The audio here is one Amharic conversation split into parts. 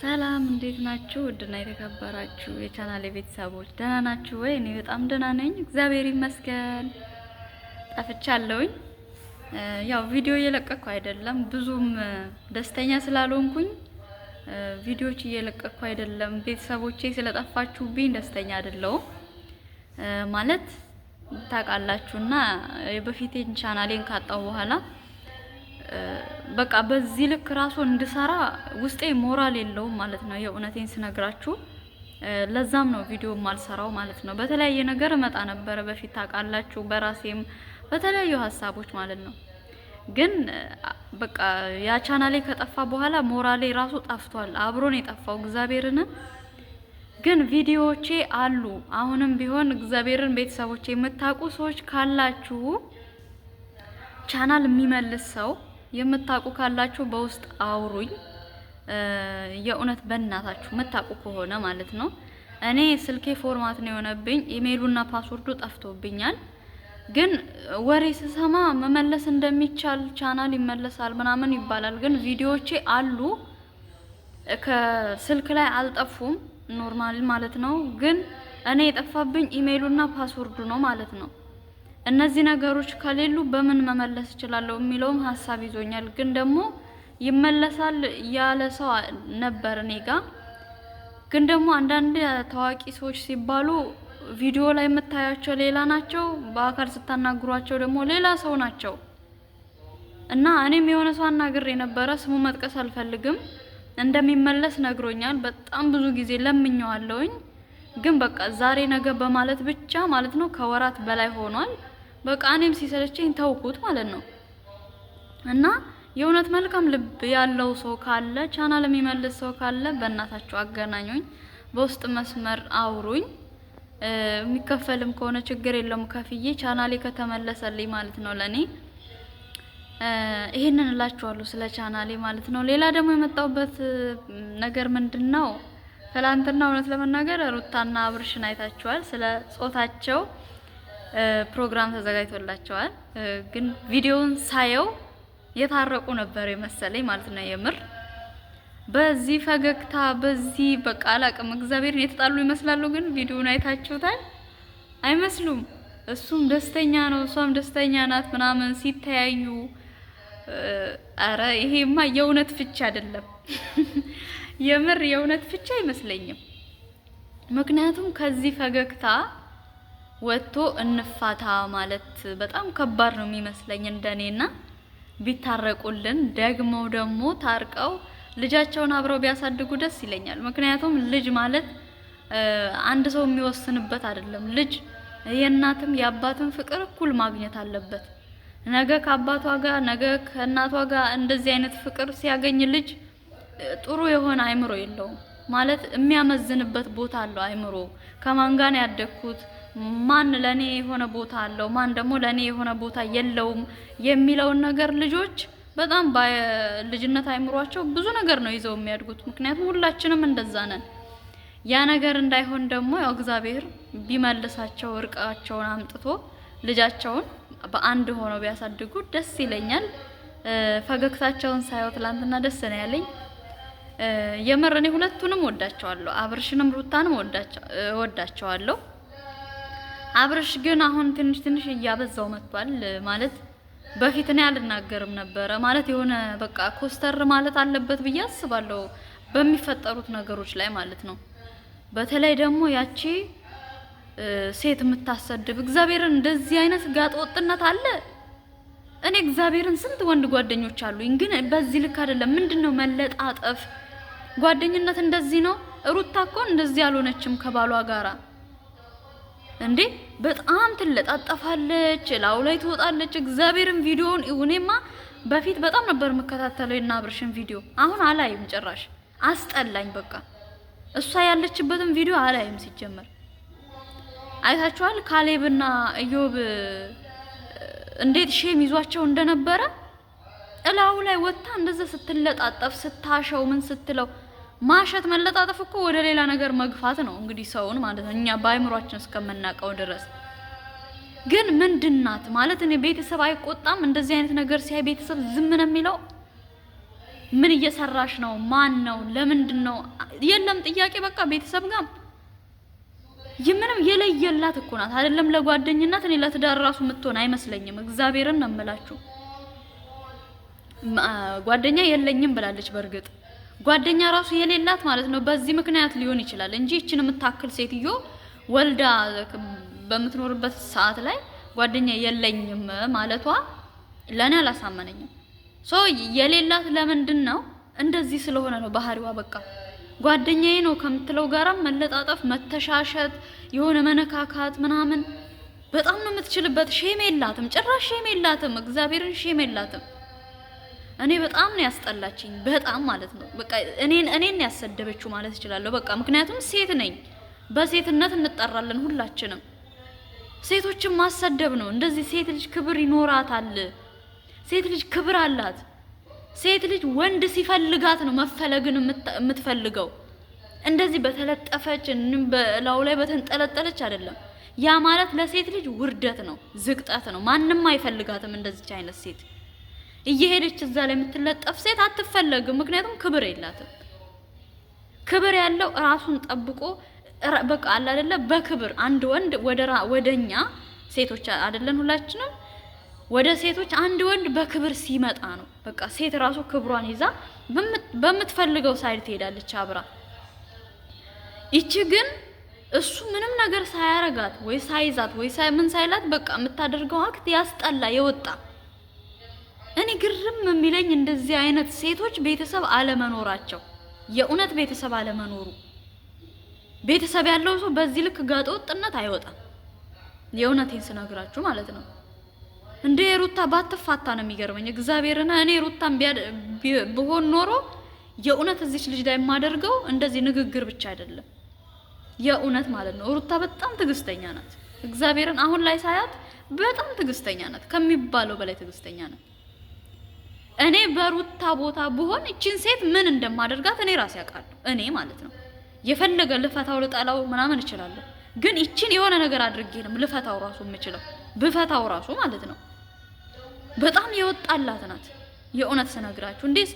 ሰላም እንዴት ናችሁ? ውድና የተከበራችሁ የቻናሌ ቤተሰቦች ደህና ናችሁ ወይ? እኔ በጣም ደህና ነኝ፣ እግዚአብሔር ይመስገን። ጠፍቻለሁኝ። ያው ቪዲዮ እየለቀቅኩ አይደለም፣ ብዙም ደስተኛ ስላልሆንኩኝ ቪዲዮዎች እየለቀቅኩ አይደለም። ቤተሰቦቼ ስለጠፋችሁብኝ ደስተኛ አይደለሁም ማለት ታውቃላችሁና የበፊቴን ቻናሌን ካጣው በኋላ በቃ በዚህ ልክ ራሱ እንድሰራ ውስጤ ሞራል የለውም ማለት ነው። የእውነቴን ስነግራችሁ ለዛም ነው ቪዲዮ ማልሰራው ማለት ነው። በተለያየ ነገር እመጣ ነበር በፊት ታውቃላችሁ፣ በራሴም በተለያዩ ሀሳቦች ማለት ነው። ግን በቃ ያ ቻናሌ ከጠፋ በኋላ ሞራሌ ራሱ ጠፍቷል፣ አብሮን የጠፋው እግዚአብሔርን። ግን ቪዲዮዎቼ አሉ አሁንም ቢሆን እግዚአብሔርን። ቤተሰቦቼ የምታውቁ ሰዎች ካላችሁ ቻናል የሚመልስ ሰው የምታውቁ ካላችሁ በውስጥ አውሩኝ። የእውነት በእናታችሁ የምታውቁ ከሆነ ማለት ነው። እኔ ስልኬ ፎርማት ነው የሆነብኝ፣ ኢሜይሉና ፓስወርዱ ጠፍቶብኛል። ግን ወሬ ስሰማ መመለስ እንደሚቻል ቻናል ይመለሳል ምናምን ይባላል። ግን ቪዲዮዎቼ አሉ ከስልክ ላይ አልጠፉም፣ ኖርማል ማለት ነው። ግን እኔ የጠፋብኝ ኢሜይሉና ፓስወርዱ ነው ማለት ነው። እነዚህ ነገሮች ከሌሉ በምን መመለስ እችላለሁ የሚለውም ሀሳብ ይዞኛል። ግን ደግሞ ይመለሳል ያለ ሰው ነበር እኔ ጋር። ግን ደግሞ አንዳንድ ታዋቂ ሰዎች ሲባሉ ቪዲዮ ላይ የምታያቸው ሌላ ናቸው፣ በአካል ስታናግሯቸው ደግሞ ሌላ ሰው ናቸው። እና እኔም የሆነ ሰው አናግሬ ነበረ፣ ስሙ መጥቀስ አልፈልግም፣ እንደሚመለስ ነግሮኛል። በጣም ብዙ ጊዜ ለምኜዋለሁኝ። ግን በቃ ዛሬ ነገ በማለት ብቻ ማለት ነው ከወራት በላይ ሆኗል። በቃ እኔም ሲሰለቸኝ ተውኩት ማለት ነው። እና የእውነት መልካም ልብ ያለው ሰው ካለ ቻናል የሚመልስ ሰው ካለ በእናታችሁ አገናኙኝ፣ በውስጥ መስመር አውሩኝ። የሚከፈልም ከሆነ ችግር የለውም ከፍዬ ቻናሌ ከተመለሰልኝ ማለት ነው ለኔ። ይሄንን እላችኋለሁ ስለ ቻናሌ ማለት ነው። ሌላ ደግሞ የመጣሁበት ነገር ምንድነው? ትላንትና እውነት ለመናገር ሩታና አብርሽን አይታችኋል። ስለ ጾታቸው ፕሮግራም ተዘጋጅቶላቸዋል። ግን ቪዲዮውን ሳየው የታረቁ ነበር የመሰለኝ ማለት ነው። የምር በዚህ ፈገግታ በዚህ በቃ አላቅም፣ እግዚአብሔርን የተጣሉ ይመስላሉ። ግን ቪዲዮውን አይታችሁታል? አይመስሉም። እሱም ደስተኛ ነው፣ እሷም ደስተኛ ናት ምናምን ሲተያዩ። አረ ይሄማ የእውነት ፍቺ አይደለም። የምር የእውነት ፍቺ አይመስለኝም። ምክንያቱም ከዚህ ፈገግታ ወጥቶ እንፋታ ማለት በጣም ከባድ ነው የሚመስለኝ እንደኔና ቢታረቁልን ደግሞ ታርቀው ልጃቸውን አብረው ቢያሳድጉ ደስ ይለኛል። ምክንያቱም ልጅ ማለት አንድ ሰው የሚወስንበት አይደለም። ልጅ የእናትም የአባትም ፍቅር እኩል ማግኘት አለበት። ነገ ከአባቷ ጋር ነገ ከእናቷ ጋር እንደዚህ አይነት ፍቅር ሲያገኝ ልጅ ጥሩ የሆነ አይምሮ የለውም ማለት የሚያመዝንበት ቦታ አለው። አይምሮ ከማን ጋር ነው ያደግኩት፣ ማን ለኔ የሆነ ቦታ አለው፣ ማን ደግሞ ለኔ የሆነ ቦታ የለውም የሚለውን ነገር ልጆች በጣም በልጅነት አይምሯቸው ብዙ ነገር ነው ይዘው የሚያድጉት። ምክንያቱም ሁላችንም እንደዛ ነን። ያ ነገር እንዳይሆን ደግሞ ያው እግዚአብሔር ቢመልሳቸው እርቃቸውን አምጥቶ ልጃቸውን በአንድ ሆነው ቢያሳድጉ ደስ ይለኛል። ፈገግታቸውን ሳይው ትላንትና ደስ ነው ያለኝ። የምር እኔ ሁለቱንም ወዳቸዋለሁ፣ አብርሽንም ሩታንም ወዳቸዋለሁ። አብርሽ ግን አሁን ትንሽ እያበዛው መጥቷል ማለት በፊት እኔ አልናገርም ነበረ ማለት የሆነ በቃ ኮስተር ማለት አለበት ብዬ አስባለሁ በሚፈጠሩት ነገሮች ላይ ማለት ነው። በተለይ ደግሞ ያቺ ሴት የምታሰድብ እግዚአብሔርን እንደዚህ አይነት ጋጥ ወጥነት አለ። እኔ እግዚአብሔርን ስንት ወንድ ጓደኞች አሉኝ፣ ግን በዚህ ልክ አይደለም። ምንድነው መለጣጠፍ? ጓደኝነት እንደዚህ ነው? ሩታ እኮ እንደዚህ አልሆነችም ከባሏ ጋራ እንዴ! በጣም ትለጣጠፋለች፣ ላው ላይ ትወጣለች። እግዚአብሔርን ቪዲዮውን እኔማ በፊት በጣም ነበር የምከታተለው እና አብርሽን ቪዲዮ አሁን አላይም፣ ጭራሽ አስጠላኝ። በቃ እሷ ያለችበትን ቪዲዮ አላይም። ሲጀመር አይታችኋል ካሌብና ኢዮብ እንዴት ሼም ይዟቸው እንደነበረ እላው ላይ ወጣ እንደዛ ስትለጣጠፍ ስታሸው ምን ስትለው ማሸት መለጣጠፍ እኮ ወደ ሌላ ነገር መግፋት ነው እንግዲህ ሰውን ማለት ነው፣ እኛ በአይምሯችን እስከምናቀው ድረስ። ግን ምንድናት ማለት እኔ ቤተሰብ አይቆጣም እንደዚህ አይነት ነገር ሲያይ ቤተሰብ ዝም ነው የሚለው? ምን እየሰራሽ ነው? ማን ነው? ለምንድነው? የለም ጥያቄ በቃ ቤተሰብ ጋር ምንም የለየላት እኮ ናት። አይደለም ለጓደኝነት እኔ ለትዳር ራሱ የምትሆን አይመስለኝም። እግዚአብሔርን ነው የምላችሁ። ጓደኛ የለኝም ብላለች። በእርግጥ ጓደኛ ራሱ የሌላት ማለት ነው በዚህ ምክንያት ሊሆን ይችላል እንጂ እቺን የምታክል ሴትዮ ወልዳ በምትኖርበት ሰዓት ላይ ጓደኛ የለኝም ማለቷ ለኔ አላሳመነኝም። የሌላት ለምንድን ነው? እንደዚህ ስለሆነ ነው ባህሪዋ። በቃ ጓደኛዬ ነው ከምትለው ጋራም መለጣጠፍ፣ መተሻሸት፣ የሆነ መነካካት ምናምን በጣም ነው የምትችልበት። ሼም የላትም፣ ጭራሽ ሼም የላትም። እግዚአብሔርን ሼም የላትም። እኔ በጣም ነው ያስጠላችኝ፣ በጣም ማለት ነው። በቃ እኔን ያሰደበችው ማለት እችላለሁ። በቃ ምክንያቱም ሴት ነኝ፣ በሴትነት እንጠራለን ሁላችንም። ሴቶችን ማሰደብ ነው እንደዚህ። ሴት ልጅ ክብር ይኖራታል። ሴት ልጅ ክብር አላት። ሴት ልጅ ወንድ ሲፈልጋት ነው መፈለግን የምትፈልገው። እንደዚህ በተለጠፈች በላው ላይ በተንጠለጠለች አይደለም። ያ ማለት ለሴት ልጅ ውርደት ነው፣ ዝቅጠት ነው። ማንም አይፈልጋትም እንደዚች አይነት ሴት። እየሄደች እዛ ላይ የምትለጠፍ ሴት አትፈለግም፣ ምክንያቱም ክብር የላትም። ክብር ያለው ራሱን ጠብቆ በቃ አለ አይደለ? በክብር አንድ ወንድ ወደኛ ሴቶች አይደለን ሁላችንም ወደ ሴቶች አንድ ወንድ በክብር ሲመጣ ነው በቃ ሴት ራሱ ክብሯን ይዛ በምትፈልገው ሳይድ ትሄዳለች አብራ። ይቺ ግን እሱ ምንም ነገር ሳያረጋት ወይ ሳይዛት ወይ ምን ሳይላት በቃ የምታደርገው አክት ያስጠላ የወጣ። እኔ ግርም የሚለኝ እንደዚህ አይነት ሴቶች ቤተሰብ አለመኖራቸው፣ የእውነት ቤተሰብ አለመኖሩ። ቤተሰብ ያለው ሰው በዚህ ልክ ጋጠ ወጥነት አይወጣም። የእውነቴን ስነግራችሁ ማለት ነው። እንደ ሩታ ባትፋታ ነው የሚገርመኝ እግዚአብሔርና። እኔ ሩታን ቢሆን ኖሮ የእውነት እዚች ልጅ ላይ የማደርገው እንደዚህ ንግግር ብቻ አይደለም፣ የእውነት ማለት ነው። ሩታ በጣም ትዕግስተኛ ናት። እግዚአብሔርን አሁን ላይ ሳያት በጣም ትዕግስተኛ ናት፣ ከሚባለው በላይ ትዕግስተኛ ናት። እኔ በሩታ ቦታ ብሆን እቺን ሴት ምን እንደማደርጋት እኔ ራሴ ያውቃለሁ። እኔ ማለት ነው የፈለገ ልፈታው ልጣላው ምናምን እችላለሁ፣ ግን እቺን የሆነ ነገር አድርጌ ነው ልፈታው ራሱ የምችለው፣ ብፈታው ራሱ ማለት ነው። በጣም የወጣላት ናት የእውነት ስነግራችሁ። እንዴስ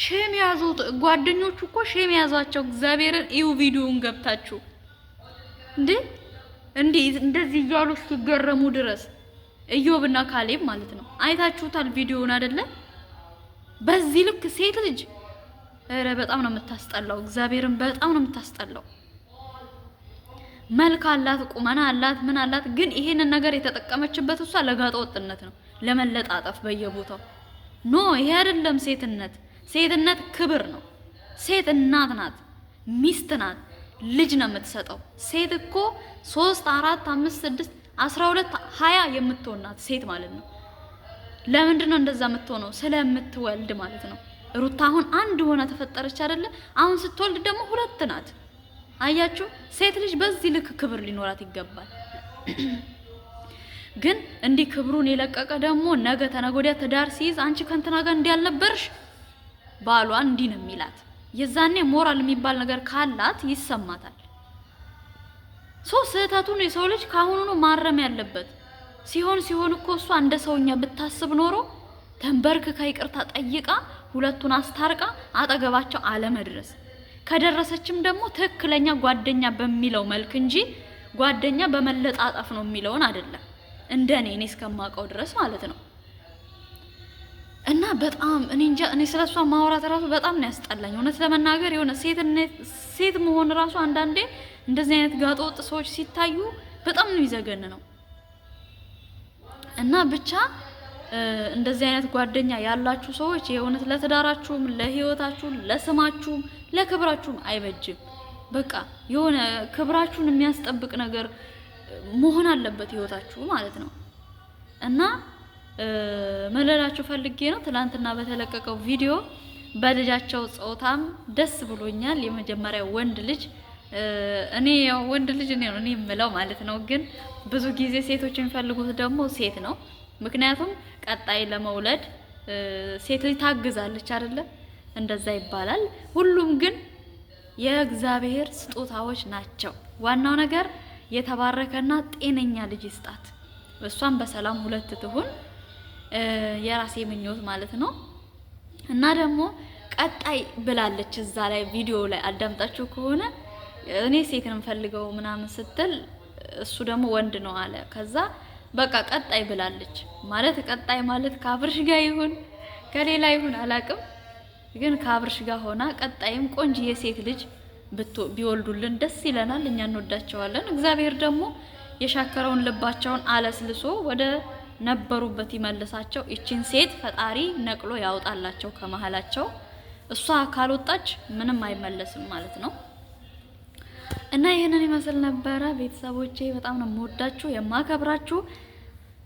ሼም ያዙት ጓደኞቹ እኮ ሼም ያዛቸው። እግዚአብሔርን እዩ ቪዲዮውን ገብታችሁ እንደዚህ እያሉ እስኪገረሙ ድረስ ኢዮብና ካሌብ ማለት ነው። አይታችሁታል ቪዲዮውን አይደለ? በዚህ ልክ ሴት ልጅ ኧረ በጣም ነው የምታስጠላው። እግዚአብሔርን በጣም ነው የምታስጠላው። መልክ አላት፣ ቁመና አላት፣ ምን አላት፣ ግን ይሄንን ነገር የተጠቀመችበት እሷ ለጋጠ ወጥነት ነው፣ ለመለጣጠፍ በየቦታው። ኖ ይሄ አይደለም ሴትነት። ሴትነት ክብር ነው። ሴት እናት ናት፣ ሚስት ናት፣ ልጅ ነው የምትሰጠው። ሴት እኮ 3 4 5 6 12 20 የምትሆን ናት ሴት ማለት ነው። ለምንድን ነው እንደዛ የምትሆነው? ስለምትወልድ ማለት ነው። ሩታ አሁን አንድ ሆና ተፈጠረች አይደለ? አሁን ስትወልድ ደግሞ 2 ናት። አያችሁ፣ ሴት ልጅ በዚህ ልክ ክብር ሊኖራት ይገባል። ግን እንዲህ ክብሩን የለቀቀ ደግሞ ነገ ተነገ ወዲያ ትዳር ሲይዝ አንቺ ከእንትና ጋር እንዲህ አልነበርሽ ባሏን እንዲህ ነው የሚላት። የዛኔ ሞራል የሚባል ነገር ካላት ይሰማታል። ስህተቱን የሰው ልጅ ካሁኑ ነው ማረም ያለበት። ሲሆን እኮ እሷ እንደ ሰውኛ ብታስብ ኖሮ ተንበርክካ ይቅርታ ጠይቃ ሁለቱን አስታርቃ አጠገባቸው አለመድረስ፣ ከደረሰችም ደግሞ ትክክለኛ ጓደኛ በሚለው መልክ እንጂ ጓደኛ በመለጣጠፍ ነው የሚለውን አይደለም። እንደኔ እስከማውቀው ድረስ ማለት ነው። እና በጣም እኔ እንጃ፣ እኔ ስለሷ ማውራት ራሱ በጣም ነው ያስጠላኝ። እውነት ለመናገር የሆነ ሴት መሆን ራሱ አንዳንዴ እንደዚህ አይነት ጋጠወጥ ሰዎች ሲታዩ በጣም ነው ይዘገን ነው። እና ብቻ እንደዚህ አይነት ጓደኛ ያላችሁ ሰዎች የእውነት ለትዳራችሁም፣ ለህይወታችሁም፣ ለስማችሁም፣ ለክብራችሁም አይበጅም። በቃ የሆነ ክብራችሁን የሚያስጠብቅ ነገር መሆን አለበት ህይወታችሁ ማለት ነው። እና መለላችሁ ፈልጌ ነው። ትላንትና በተለቀቀው ቪዲዮ በልጃቸው ጾታም ደስ ብሎኛል። የመጀመሪያ ወንድ ልጅ እኔ ያው ወንድ ልጅ ነው የምለው ማለት ነው። ግን ብዙ ጊዜ ሴቶች የሚፈልጉት ደግሞ ሴት ነው። ምክንያቱም ቀጣይ ለመውለድ ሴት ልጅ ታግዛለች አይደለ? እንደዛ ይባላል። ሁሉም ግን የእግዚአብሔር ስጦታዎች ናቸው። ዋናው ነገር የተባረከና ጤነኛ ልጅ ይስጣት። እሷም በሰላም 2 ትሁን፣ የራሴ ምኞት ማለት ነው። እና ደግሞ ቀጣይ ብላለች እዛ ላይ ቪዲዮ ላይ አዳምጣችሁ ከሆነ እኔ ሴት ነው ፈልገው ምናምን ስትል እሱ ደግሞ ወንድ ነው አለ። ከዛ በቃ ቀጣይ ብላለች ማለት ቀጣይ ማለት ከአብርሽ ጋር ይሁን ከሌላ ይሁን አላቅም፣ ግን ከአብርሽ ጋር ሆና ቀጣይም ቆንጆ የሴት ልጅ ቢወልዱልን ደስ ይለናል። እኛ እንወዳቸዋለን። እግዚአብሔር ደግሞ የሻከረውን ልባቸውን አለስልሶ ወደ ነበሩበት ይመልሳቸው። እቺን ሴት ፈጣሪ ነቅሎ ያውጣላቸው ከመሃላቸው። እሷ ካልወጣች ምንም አይመለስም ማለት ነው። እና ይሄንን ይመስል ነበረ ቤተሰቦቼ። በጣም ነው የምወዳችሁ የማከብራችሁ።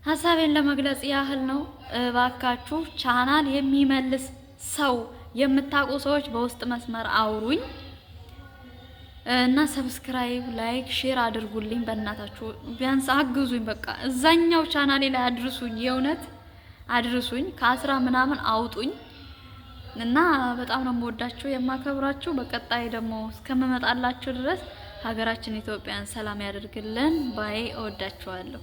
ሀሳቤን ለመግለጽ ያህል ነው። እባካችሁ ቻናል የሚመልስ ሰው የምታውቁ ሰዎች በውስጥ መስመር አውሩኝ እና ሰብስክራይብ፣ ላይክ፣ ሼር አድርጉልኝ። በእናታችሁ ቢያንስ አግዙኝ። በቃ እዛኛው ቻናሌ ላይ አድርሱኝ፣ የእውነት አድርሱኝ። ከ10 ምናምን አውጡኝ እና በጣም ነው የምወዳችሁ የማከብራችሁ። በቀጣይ ደግሞ እስከምመጣላችሁ ድረስ ሀገራችን ኢትዮጵያን ሰላም ያደርግልን ባይ። እወዳችኋለሁ።